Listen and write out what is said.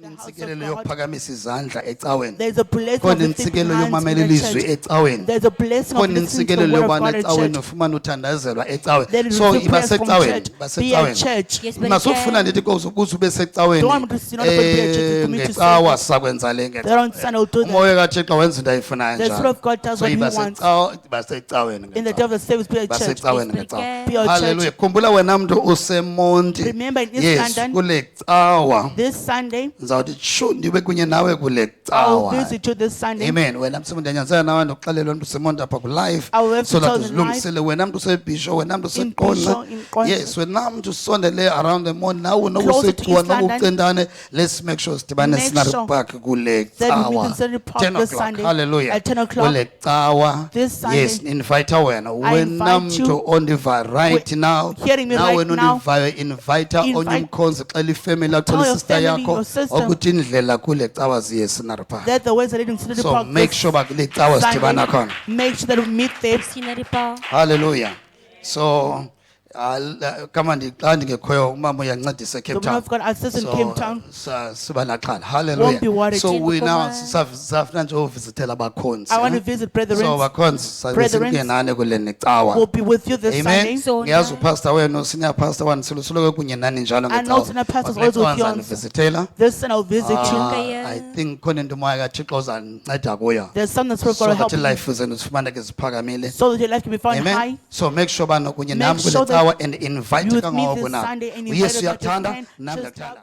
the house intsikelelo of God. yokuphakamisa izandla ecaweni. There's a blessing of Khona lifting intsikelelo hands in yomamela the ilizwi church. ecaweni. There's a blessing of Khona listening to the intsikelelo word of yobana God at ecaweni church. ufumana uthandazelwa ecaweni. There is So a iba prayer from secaweni, church. iba Be at secaweni. church. Yes, but Ngasofuna again, ndithi kuze ube secaweni. Don't want to see not to be a church, for me to say Ngecawa that. sakwenza le They don't stand out to umoya that. kaThixo wenza into ayifunayo The Spirit njalo. of God does So what He iba wants. secaweni In the ngecawa. day of the service, be at church. Basecaweni Yes, but ngecawa. Be at Hallelujah. church. Khumbula wena muntu useMonti. Remember in East Yes, London, kule cawa. this Sunday, Ngizawuthi tshu ndibe kunye nawe kule I'll cawa. visit you this Sunday. Amen. Wena msebenzi nyanzela nawe ndokuxelela umuntu useMonti apha ku-live. I will have So to that tell them uzilungisele wena muntu usebhisho, wena muntu In useqonqa. Bhisho, in Qonqa. Yes, wena muntu usondele around the morning nawe noba Closer to useCuwa East noba London. ucentane. Let's make sure sidibane Make Scenery sure Park kule that we meet cawa. in Scenery Park 10 this o'clock. Sunday Hallelujah. at 10 o'clock. Kule cawa. This Sunday. Yes, invite wena. I Wena invite you. muntu ondiva right now. Hearing me Now right wena now. undivayo invite onye Invite- umkhonzi xela ifamily yakho Tell xela your isister family, yakho your sister. ukuthi indlela kule cawa ziye Scenery Park. That the ways are leading to the So park. make this sure bakule cawa sidibana Sunday. khona. Make sure that we meet there. Scenery Park. Hallelujah. So kama xa ndingekhoyo umama uyancedisa The eCape woman Town. of God assists in Cape Town. Siba naxhala. Won't be Hallelujah. worried. So we now Kuba- safuna nje uvisitela abakhonzi. I want to eh? visit So brethren. abakhonzi Brethren. sabesingenane kule necawa. Will be with you this Sunday. Amen. So Ngiyazi now- upastor wenu senior pastor wanu silusuloke kunye nani njalo I know senior pastors always with you on- ngecawa. This Sunday I'll visit you. Okay. I think khona into moya kaThixo ozanceda kuyo. There's something the Spirit of So God will that help you life zenu zifumaneke ziphakamile. so that your life can be found Amen. high. So make sure bana kunye Make nami sure kule that cawa and invite You with me kangoko this na. Sunday and Uyesu invite us uyathanda, to nami just ndiyathanda.